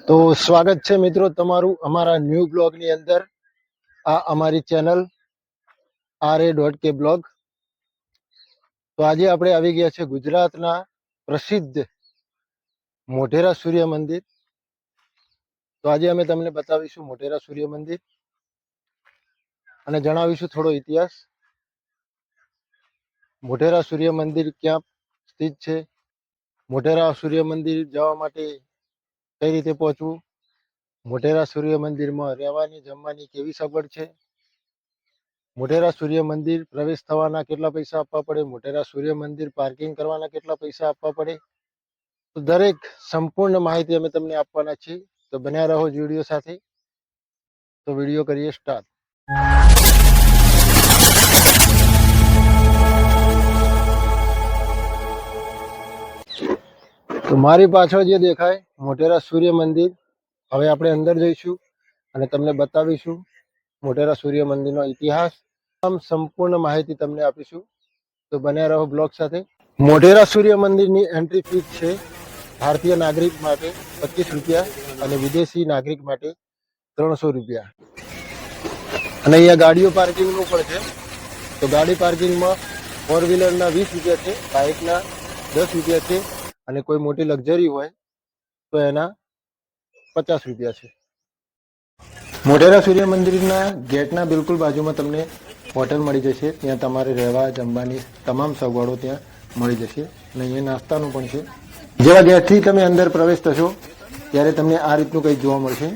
તો સ્વાગત છે મિત્રો તમારું અમારા ન્યૂ બ્લોગની અંદર. આ અમારી ચેનલ RA.K બ્લોગ. તો આજે આપણે આવી ગયા છે ગુજરાતના પ્રસિદ્ધ મોઢેરા સૂર્ય મંદિર. તો આજે અમે તમને બતાવીશું મોઢેરા સૂર્ય મંદિર અને જણાવીશું થોડો ઇતિહાસ. મોઢેરા સૂર્ય મંદિર ક્યાં સ્થિત છે, મોઢેરા સૂર્ય મંદિર જવા માટે કઈ રીતે પહોંચવું, મોઢેરા સૂર્ય મંદિરમાં રહેવાની જમવાની કેવી સગવડ છે, મોઢેરા સૂર્ય મંદિર પ્રવેશ થવાના કેટલા પૈસા આપવા પડે, મોઢેરા સૂર્ય મંદિર પાર્કિંગ કરવાના કેટલા પૈસા આપવા પડે, તો દરેક સંપૂર્ણ માહિતી અમે તમને આપવાના છીએ. તો બન્યા રહો વિડીયો સાથે. તો વિડીયો કરીએ સ્ટાર્ટ. તો મારી પાછળ જે દેખાય મોઢેરા સૂર્ય મંદિર. હવે આપણે અંદર જઈશું અને તમને બતાવીશું મોઢેરા સૂર્ય મંદિરનો ઇતિહાસ. સંપૂર્ણ માહિતી તમને આપીશું. તો બન્યા રહો બ્લોગ સાથે. મોઢેરા સૂર્ય મંદિરની એન્ટ્રી ફી છે ભારતીય નાગરિક માટે 25 રૂપિયા અને વિદેશી નાગરિક માટે 300 રૂપિયા. અને અહીંયા ગાડીઓ પાર્કિંગનું પણ છે. તો ગાડી પાર્કિંગમાં 4 વ્હીલરના 20 રૂપિયા છે, બાઇકના 10 રૂપિયા છે અને કોઈ મોટી લક્ઝરી હોય તો એના 50 રૂપિયા છે. મોઢેરા સૂર્ય મંદિરના ગેટના બિલકુલ બાજુમાં તમને હોટલ મળી જશે. ત્યાં તમારે રહેવા જમવાની તમામ સગવડો ત્યાં મળી જશે અને અહીંયા નાસ્તાનું પણ છે. જેવા ગેટથી તમે અંદર પ્રવેશ થશો ત્યારે તમને આ રીતનું કંઈક જોવા મળશે.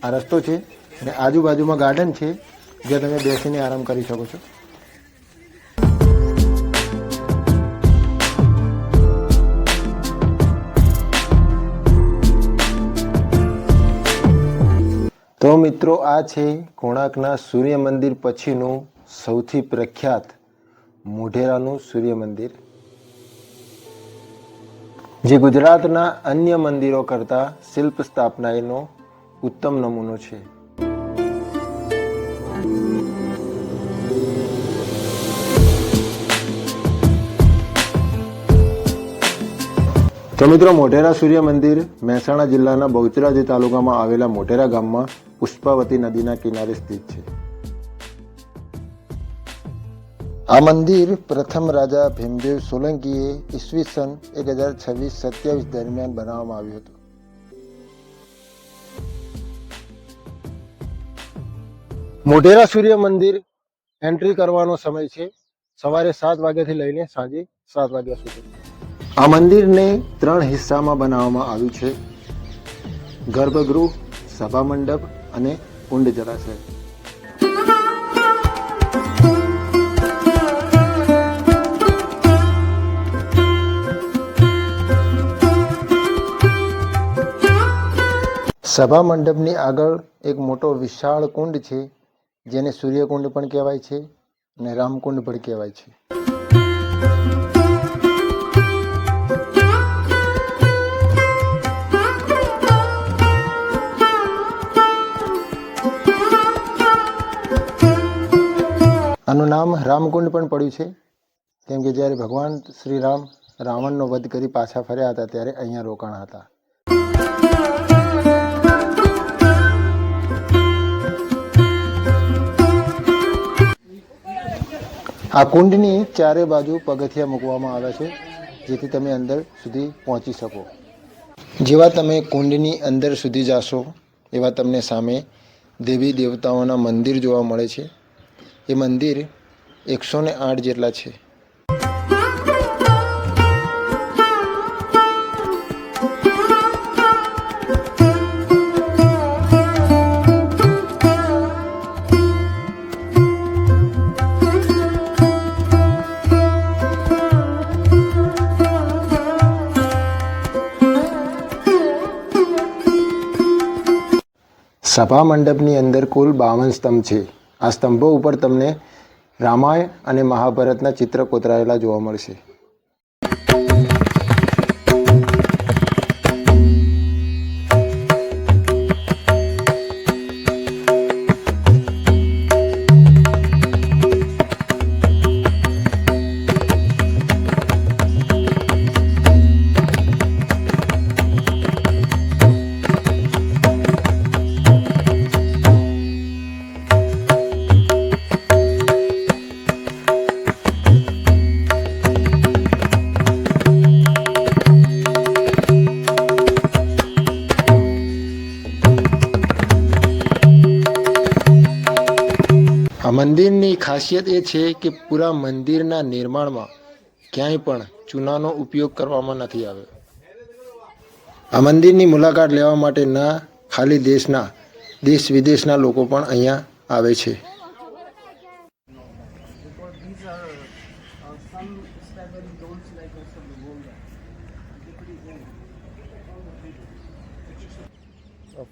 આ રસ્તો છે અને આજુબાજુમાં ગાર્ડન છે જ્યાં તમે બેસીને આરામ કરી શકો છો. તો મિત્રો, આ છે કોણાર્કના સૂર્ય મંદિર પછીનું સૌથી પ્રખ્યાત મોઢેરાનું સૂર્ય મંદિર, જે ગુજરાતના અન્ય મંદિરો કરતા શિલ્પ સ્થાપનાનો ઉત્તમ નમૂનો છે. તો મિત્રો, મોઢેરા સૂર્ય મંદિર મહેસાણા જિલ્લાના બહુચરાજી તાલુકામાં આવેલા મોઢેરા ગામમાં પુષ્પાવતી નદીના કિનારે સ્થિત છે. આ મંદિર પ્રથમ રાજા ભીમદેવ સોલંકીએ ઈસવીસન 1026-27 દરમિયાન બનાવવામાં આવ્યું હતું. મોઢેરા સૂર્ય મંદિર એન્ટ્રી કરવાનો સમય છે સવારે 7 વાગ્યાથી લઈને સાંજે 7 વાગ્યા સુધી. આ મંદિરને 3 હિસ્સામાં બનાવવામાં આવ્યું છે: ગર્ભગૃહ, સભા મંડપ અને કુંડ જળાશય. સભા મંડપની આગળ એક મોટો વિશાળ કુંડ છે, જેને સૂર્યકુંડ પણ કહેવાય છે અને રામકુંડ પણ કહેવાય છે. આનું નામ રામકુંડ પણ પડ્યું છે કેમ કે જ્યારે ભગવાન શ્રી રામ રાવણનો વધ કરી પાછા ફર્યા હતા ત્યારે અહીંયા રોકાણા હતા. આ કુંડની ચારે બાજુ પગથિયા મૂકવામાં આવ્યા છે જેથી તમે અંદર સુધી પહોંચી શકો. જેવા તમે કુંડની અંદર સુધી જાશો એવા તમને સામે દેવી દેવતાઓના મંદિર જોવા મળે છે. એ મંદિર 108 જેટલા છે. સભા મંડપની અંદર કુલ 52 સ્તંભ છે. આ સ્તંભો ઉપર તમને રામાયણ અને મહાભારતના ચિત્ર કોતરાયેલા જોવા મળશે. આ મંદિરની ખાસિયત એ છે કે પૂરા મંદિરના નિર્માણમાં ક્યાંય પણ ચૂનાનો ઉપયોગ કરવામાં નથી આવ્યો. આ મંદિરની મુલાકાત લેવા માટે ના ખાલી દેશ વિદેશના લોકો પણ અહીંયા આવે છે.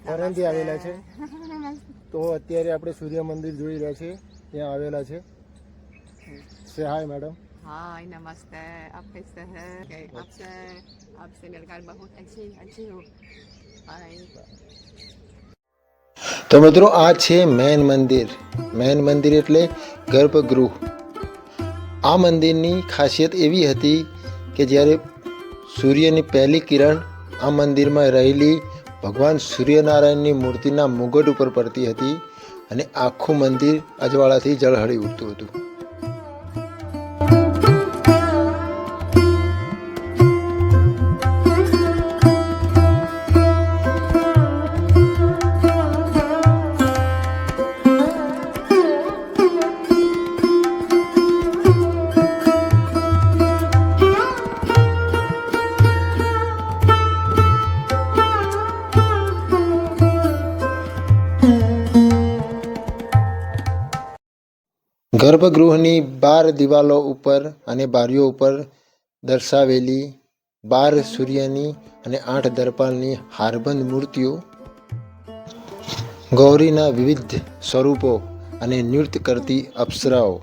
ફોરેનથી આવેલા છે તો અત્યારે આપણે સૂર્ય મંદિર જોઈ રહ્યા છીએ, ત્યાં આવેલા છે. સે હાય મેડમ. हाय नमस्ते, आप कैसे हैं? आपसे मिलकर बहुत अच्छी हूँ. हाय. તો મિત્રો આ છે મેન મંદિર. મેન મંદિર એટલે ગર્ભગૃહ. આ મંદિરની ખાસિયત એવી હતી કે જ્યારે સૂર્યની પહેલી કિરણ આ મંદિરમાં રહેલી ભગવાન સૂર્યનારાયણની મૂર્તિના મુગટ ઉપર પડતી હતી અને આખું મંદિર અજવાળાથી ઝળહળી ઉઠતું હતું. ગર્ભગૃહની 12 દિવાલો ઉપર અને બારીઓ ઉપર દર્શાવેલી 12 સૂર્યની અને 8 દર્પાલની હારબંધ મૂર્તિઓ, ગૌરીના વિવિધ સ્વરૂપો અને નૃત્ય કરતી અપ્સરાઓ,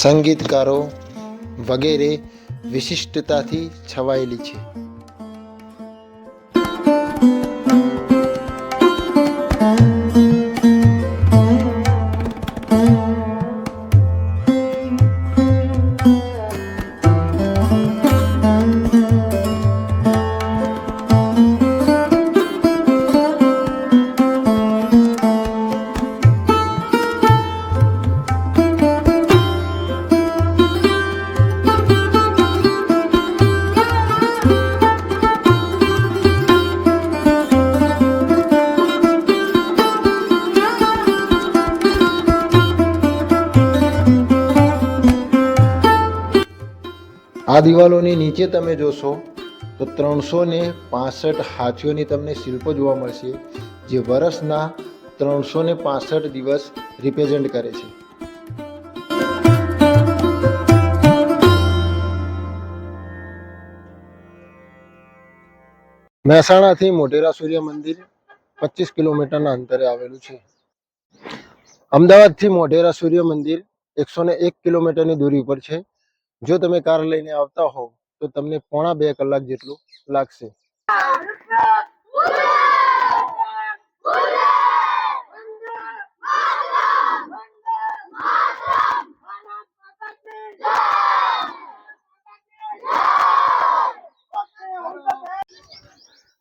સંગીતકારો વગેરે વિશિષ્ટતાથી છવાયેલી છે. આ દિવાલોની નીચે તમે જોશો તો 365 હાથીઓની તમને શિલ્પો જોવા મળશે, જે વર્ષના 365 દિવસ રિપ્રેઝેન્ટ કરે છે. મહેસાણાથી મોઢેરા સૂર્ય મંદિર 25 કિલોમીટરના અંતરે આવેલું છે. અમદાવાદથી મોઢેરા સૂર્ય મંદિર 101 કિલોમીટરની દૂરી પર છે. જો તમે કાર લઈને આવતા હોવ તો તમને 1.5 કલાક જેટલું લાગશે.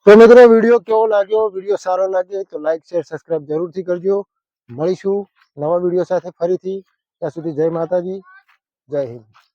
તો મિત્રો વિડીયો કેવો લાગ્યો? વિડીયો સારો લાગે તો લાઈક શેર સબસ્ક્રાઇબ જરૂરથી કરજો. મળીશું નવા વિડીયો સાથે ફરીથી. ત્યાં સુધી જય માતાજી, જય હિન્દ.